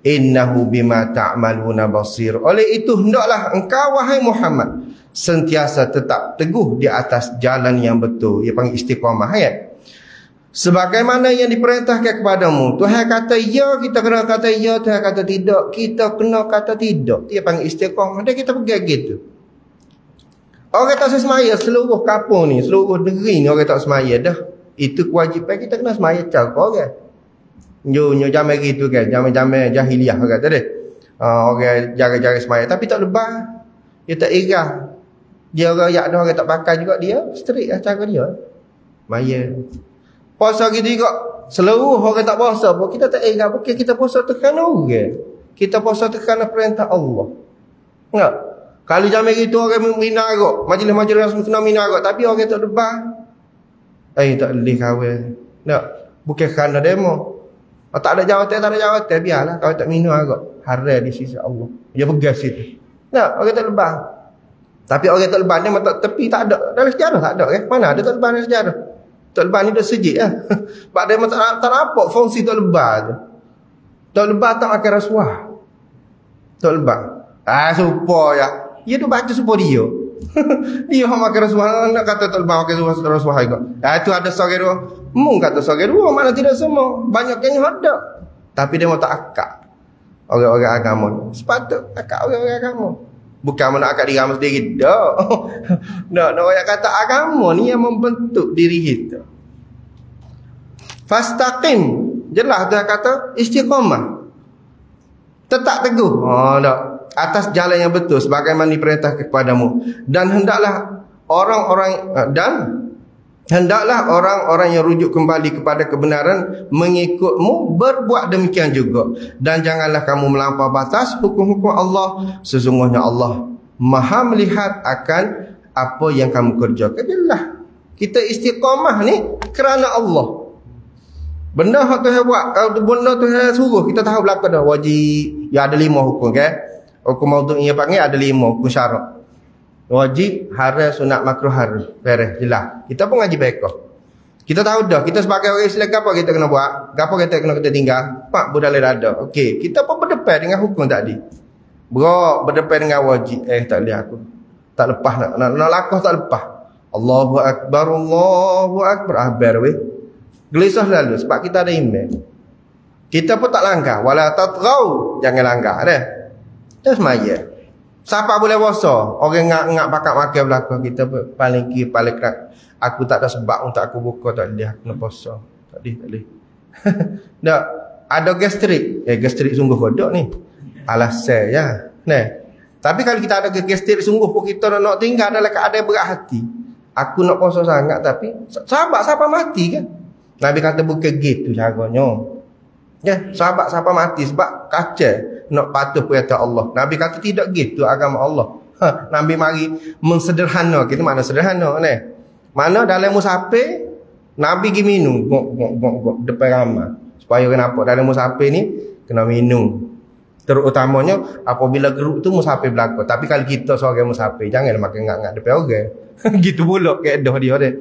innahu bima ta'maluna basir. Oleh itu hendaklah engkau wahai Muhammad sentiasa tetap teguh di atas jalan yang betul. Ia panggil istiqamah kan. Sebagaimana yang diperintahkan kepadamu. Tuhan kata ya, kita kena kata ya. Tuhan kata tidak, kita kena kata tidak. Dia panggil istiqamah. Dan kita pergi gitu. Orang tak semaya seluruh kampung ni, seluruh negeri ni orang tak semaya dah. Itu kewajipan kita kena semaya cara orang. Nyo zaman gitu kan, zaman-zaman jahiliah orang kata dia. Orang jaga-jaga semaya tapi tak lebah. Dia tak irah. Dia orang yak orang tak pakai juga dia, strict lah cara dia. Maya. Puasa gitu juga. Seluruh orang tak puasa pun kita tak ingat. Bukan kita puasa tekan orang. Kita puasa tekan perintah Allah. Enggak? Kalau zaman itu orang minat agak. Majlis-majlis rasmi kena minat agak. Tapi orang tak debat. Tak boleh kahwin. Tak. Bukan kerana demo. Tak ada jawatan. Biarlah. Kalau tak minat agak. Haram di sisi Allah. Dia pegas itu. Tak. Orang tak lebat. Tapi orang tak lebat ni tepi tak ada. Dalam sejarah tak ada. Mana ada tak lebat dalam sejarah? Tak lebat ni dah sejik lah. Sebab dia tak nampak fungsi tak lebat tu. Tak lebat tak makan rasuah. Tak lebat. Supaya ya. Dia tu baca supaya dia. Dia makan rasuah. Nak kata tak lebat makan rasuah juga. Itu ada seorang dua. Kata seorang dua. Mana tidak semua. Banyak yang ada. Tapi dia mau tak akak. Orang-orang agama. Sepatut akak orang-orang agama. Bukan nak akak diri agama sendiri. Tak. Nak orang kata agama ni yang membentuk diri kita. Fastaqim. Jelas dia kata istiqamah. Tetap teguh. Tak. Atas jalan yang betul sebagaimana diperintahkan kepadamu. Dan hendaklah orang-orang yang rujuk kembali kepada kebenaran mengikutmu berbuat demikian juga. Dan janganlah kamu melampau batas hukum-hukum Allah. Sesungguhnya Allah Maha melihat akan apa yang kamu kerjakan. Jelas kita istiqamah ni kerana Allah. Benda yang Tuhan buat, benda Tuhan suruh, kita tahu belakang dah. Wajib, ya ada 5 hukum kan. Hukum maudhu' ia panggil ada 5 hukum syarak. Wajib, haram, sunat, makruh, haram. Beres, jelas. Kita pun ngaji baikah. Kita tahu dah, kita sebagai orang Islam apa kita kena buat? Apa kita kena tinggal? Pak budal ada. Okey, kita pun berdepan dengan hukum tadi. Bro, berdepan dengan wajib. Tak boleh aku. Tak lepas nak lakuh tak lepas. Allahu akbar, Allahu akbar. Ahbar weh. Gelisah lalu sebab kita ada iman. Kita pun tak langgar. Wala tatghaw, jangan langgar dah. Dah semaya. Siapa boleh puasa? Orang ngak pakat makan belakang kita paling kiri paling kerak. Aku tak ada sebab untuk aku buka, tak boleh aku nak puasa. Tak boleh. Tak. Ada gastrik. Gastrik sungguh kodok ni. Alasan ya. Nah. Tapi kalau kita ada gastrik sungguh pun kita nak tinggal dalam keadaan berat hati. Aku nak puasa sangat tapi sahabat siapa mati kan? Nabi kata bukan gitu caranya. Ya, sahabat siapa mati sebab kacau nak patuh perintah Allah. Nabi kata tidak gitu agama Allah. Nabi mari mensederhana. Kita mana sederhana ni? Mana dalam musafir Nabi pergi minum gok depan ramai supaya orang nampak dalam musafir ni kena minum. Terutamanya apabila geruk tu musafir belakang. Tapi kalau kita seorang musafir janganlah makan ngak-ngak depan orang. Gitu pula keedah dia dia.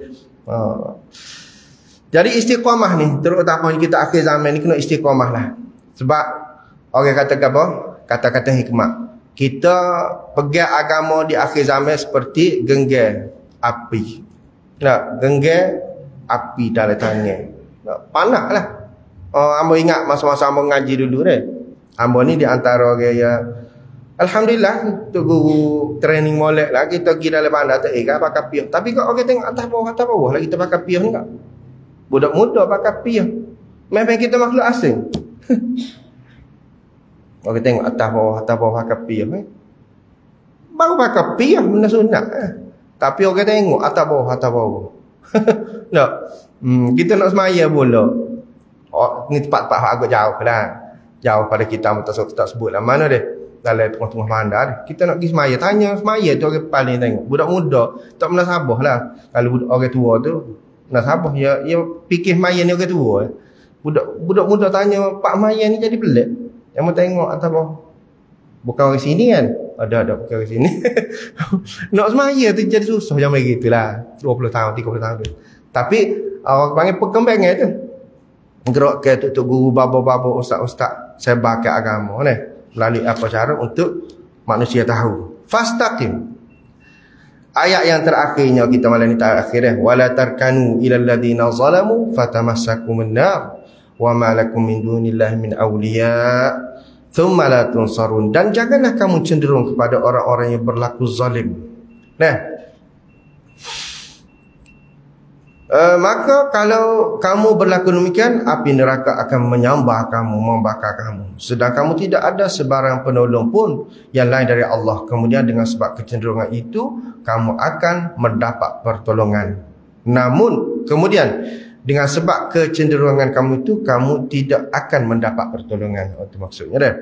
Jadi istiqamah ni terutama kita akhir zaman ni kena istiqamah lah. Sebab orang kata apa? Kata-kata hikmah. Kita pegang agama di akhir zaman seperti genggam api. Nak genggam api dalam tangan. Panas lah. Ambo ingat masa-masa ambo ngaji dulu ni. Ambo ni di antara orang yang alhamdulillah tu guru training molek lah kita pergi dalam bandar tak pakai piah. Tapi kau orang tengok atas bawah lagi kita pakai piah enggak. Budak muda pakai piah. Memang kita makhluk asing. Orang tengok atas bawah pakai piah. Baru pakai piah benda sunat. Tapi orang tengok atas bawah. Tak. Kita nak semaya pula. Ni tempat-tempat agak jauh lah. Jauh pada kita tak sebut lah. Mana dia? Dalam tengah-tengah bandar. Kita nak pergi semaya. Tanya semaya tu orang paling tengok. Budak muda tak pernah sabah lah. Kalau orang tua tu nak sabah. Ya fikir semaya ni orang tua. Budak muda tanya Pak Maya ni jadi pelik. Yang mau tengok atas bawah. Bukan orang sini kan? Ada bukan orang sini. Nak semaya tu jadi susah macam begitulah. 20 tahun, 30 tahun tu. Tapi orang panggil perkembangan tu. Gerak ke tok guru, baba-baba, ustaz-ustaz sebarkan agama ni. Melalui apa cara untuk manusia tahu. Fastaqim. Ayat yang terakhirnya kita malam ni terakhir wala tarkanu ilal ladina zalamu fatamassakumun nar wa ma lakum min dunillahi min awliya thumma la tunsarun. Dan janganlah kamu cenderung kepada orang-orang yang berlaku zalim. Nah, maka kalau kamu berlaku demikian, api neraka akan menyambar kamu, membakar kamu. Sedang kamu tidak ada sebarang penolong pun yang lain dari Allah. Kemudian dengan sebab kecenderungan itu, kamu akan mendapat pertolongan. Namun, kemudian dengan sebab kecenderungan kamu itu, kamu tidak akan mendapat pertolongan. Itu maksudnya dah.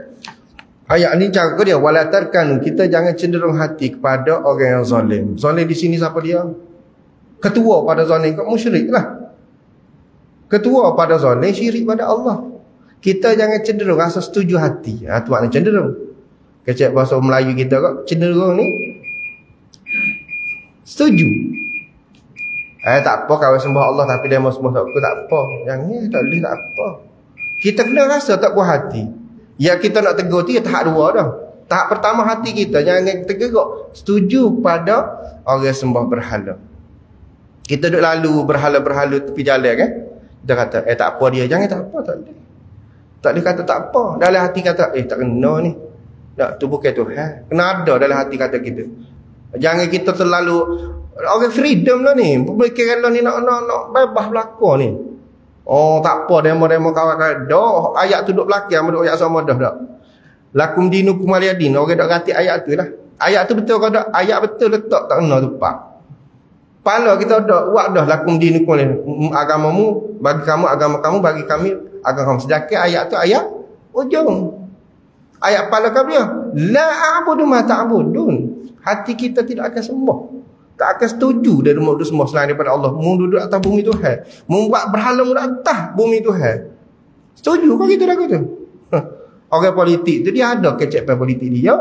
Ayat ni cara dia, wala tarkanu, kita jangan cenderung hati kepada orang yang zalim. Zalim di sini siapa dia? Ketua pada zalim, musyrik lah. Ketua pada zalim, syirik pada Allah. Kita jangan cenderung rasa setuju hati. Tu maknanya cenderung. Kecek bahasa Melayu kita kok, cenderung ni setuju. Tak apa kalau sembah Allah tapi dia mau sembah aku, tak apa. Yang ni tak boleh, tak apa. Kita kena rasa tak puas hati. Ya kita nak tegur tu, ya tahap dua dah. Tahap pertama hati kita, jangan tergerak setuju pada orang sembah berhala. Kita duduk lalu berhala-berhala tepi jalan kan. Kita kata, tak apa dia. Jangan tak apa, tak boleh. Tak boleh kata tak apa. Dalam hati kata, tak kena ni. Tak, tu bukan Tuhan. Kena ada dalam hati kata kita. Jangan kita terlalu, orang freedom lah ni. Pemikiran lah ni nak bebas belakang ni. Oh tak apa, demo-demo kawan-kawan. Dah, ayat tu duduk belakang, duduk ayat sama dah. Lakum dinukum waliyadin. Orang dah kata ayat tu lah. Ayat tu betul kalau tak, ayat betul letak tak kena tu pak. Pala kita dah buat dah lakum dinukum agamamu bagi kamu, agama kamu bagi kami, agama kamu. Sedangkan ayat tu ayat ujung. Ayat pala kamu dia, la a'budu ma ta'budun. Hati kita tidak akan sembah. Tak akan setuju dia duduk sembah selain daripada Allah. Mu duduk atas bumi Tuhan. Membuat berhala mu atas bumi Tuhan. Setuju kau gitu lagu tu. Orang politik tu dia ada kecek politik dia.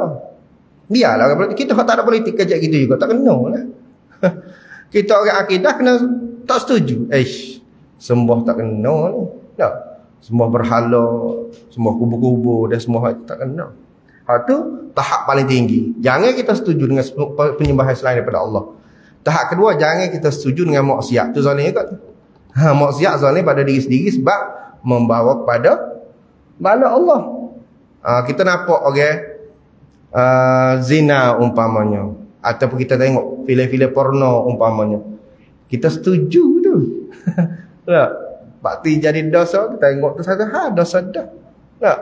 Biarlah orang politik. Kita tak ada politik kecek gitu juga. Tak kena lah. Kita orang akidah kena tak setuju. Sembah tak kena ni. Tak. Sembah berhala, sembah kubur-kubur dan sembah tak kena. Hak tu tahap paling tinggi. Jangan kita setuju dengan penyembahan selain daripada Allah. Tahap kedua, jangan kita setuju dengan maksiat. Tu zalim juga tu. Maksiat zalim pada diri sendiri sebab membawa kepada bala Allah. Kita nampak zina umpamanya. Ataupun kita tengok filem-filem porno umpamanya. Kita setuju tu. Tak. Bakti jadi dosa, kita tengok tu satu dosa dah. Tak.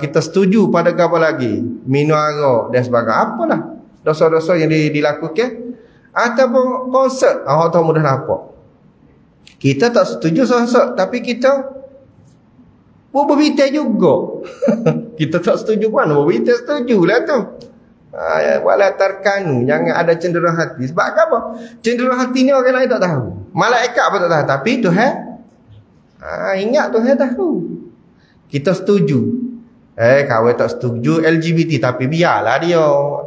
Kita setuju pada apa lagi? Minum arak dan sebagainya. Apalah dosa-dosa yang dilakukan. Ataupun konsert. Tahu mudah nampak. Kita tak setuju konsert, tapi kita berbitai juga. Kita tak setuju pun, berbitai setujulah tu. Wala tarkanu, jangan ada cenderung hati. Sebab apa? Cenderung hati ni orang lain tak tahu. Malaikat pun tak tahu, tapi Tuhan ingat Tuhan tahu. Kita setuju. Kawan tak setuju LGBT, tapi biarlah dia.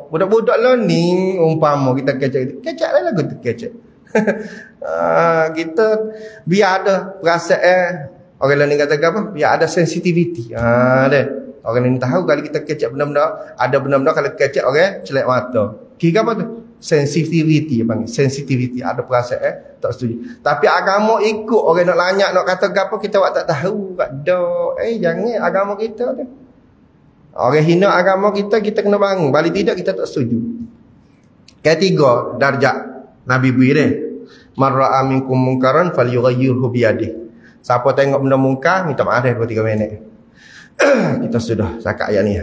Budak-budak lah ni umpama kita kecek lah lagu tu kecek. Kita biar ada perasaan. Orang lain kata apa? Biar ada sensitivity. Deh. Orang ni tahu kalau kita kecek benda-benda, ada benda-benda kalau kecek orang celak mata. Kira apa tu? Sensitivity panggil. Sensitivity, ada perasaan tak setuju. Tapi agama ikut orang nak lanyak nak kata apa kita tak tahu kat dak. Jangan agama kita tu. Orang hina agama kita kena bangun. Balik tidak kita tak setuju. Ketiga darjat Nabi bui dia. Man ra'a minkum munkaran falyughayyirhu biyadihi. Siapa tengok benda mungkar minta maaf 2-3 minit. Kita sudah cakap ayat ni.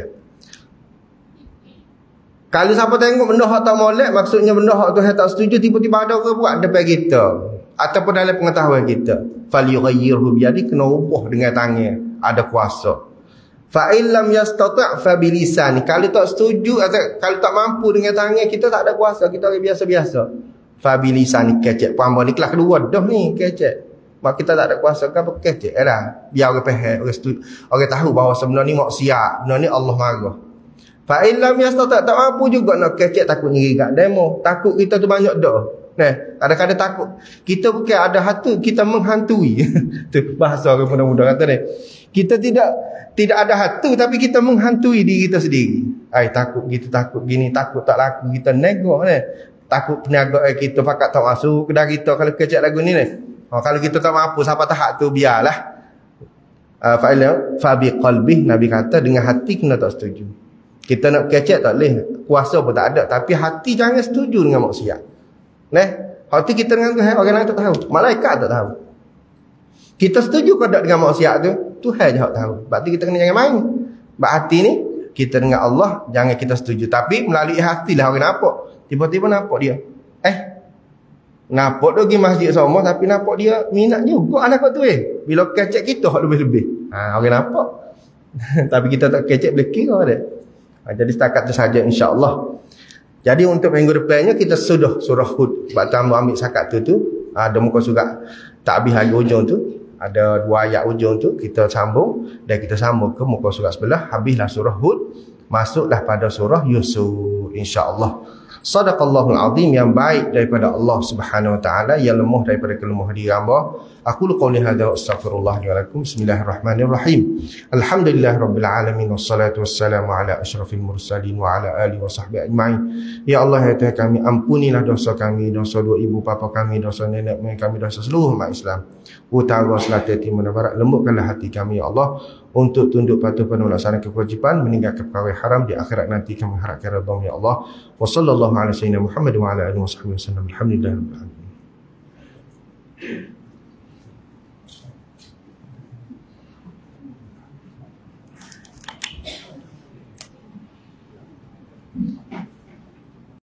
Kalau siapa tengok benda hak tak molek, maksudnya benda hak Tuhan tak setuju, tiba-tiba ada orang buat depan kita ataupun dalam pengetahuan kita, falyughayyirhu biyadihi, kena ubah dengan tangan, ada kuasa. Fa illam yastati' fa bilisani. Kalau tak setuju atau kalau tak mampu dengan tangan, kita tak ada kuasa, kita orang biasa-biasa. Fa bilisani, kecek paham ni kelas kedua dah ni kecek. Mak kita tak ada kuasa ke apa kecek lah. Biar orang faham, orang tahu bahawa sebenarnya ni maksiat, benar ni Allah marah. Fa illam yastati', tak mampu juga nak kecek, takut nyeri kat demo. Takut kita tu banyak dah. Nah, kadang-kadang takut. Kita bukan ada hatu, kita menghantui. Tu bahasa orang muda-muda kata ni. Kita tidak ada hatu tapi kita menghantui diri kita sendiri. Ai takut gitu, takut gini, takut tak laku, kita nego ni. Takut peniaga kita pakat tak masuk kedai kita kalau kecek lagu ni ni. Kalau kita tak mampu siapa tahap tu biarlah. Fa bi qalbi, Nabi kata dengan hati kena tak setuju. Kita nak kecek tak boleh, kuasa pun tak ada, tapi hati jangan setuju dengan maksiat. Neh, hati kita dengan Tuhan orang lain tak tahu, malaikat tak tahu. Kita setuju ke tak dengan maksiat tu, Tuhan je hak tahu. Berarti kita kena jangan main. Sebab hati ni kita dengan Allah jangan kita setuju, tapi melalui hati lah orang nampak. Tiba-tiba nampak dia. Nampak tu pergi masjid sama tapi nampak dia minat juga anak tu Bila kecek kita hak lebih-lebih. Orang nampak. Tapi kita tak kecek boleh kira dia. Jadi setakat tu saja insya-Allah. Jadi untuk minggu depannya kita sudah surah Hud. Sebab tamu ambil sakat tu ada muka surat tak habis lagi ujung tu. Ada 2 ayat ujung tu kita sambung dan kita sambung ke muka surat sebelah. Habislah surah Hud, masuklah pada surah Yusuf insya-Allah. Sadaqallahul azim, yang baik daripada Allah Subhanahu wa taala, yang lemah daripada kelemahan diri hamba. Aku qouli hadza wa astaghfirullah li wa lakum. Bismillahirrahmanirrahim. Alhamdulillahirabbil alamin wassalatu wassalamu ala asyrafil mursalin wa ala alihi wa sahbihi ajmain. Ya Allah, ya Tuhan kami, ampunilah dosa kami, dosa dua ibu bapa kami, dosa nenek moyang kami, dosa seluruh umat Islam. Utara, selatan, timur dan barat. Lembutkanlah hati kami ya Allah untuk tunduk patuh pada melaksanakan kewajiban, meninggalkan perkara haram. Di akhirat nanti kami harapkan redha-Mu ya Allah. Wa sallallahu ala sayyidina Muhammad wa ala alihi wa sahbihi wasallam. Alhamdulillah rabbil alamin.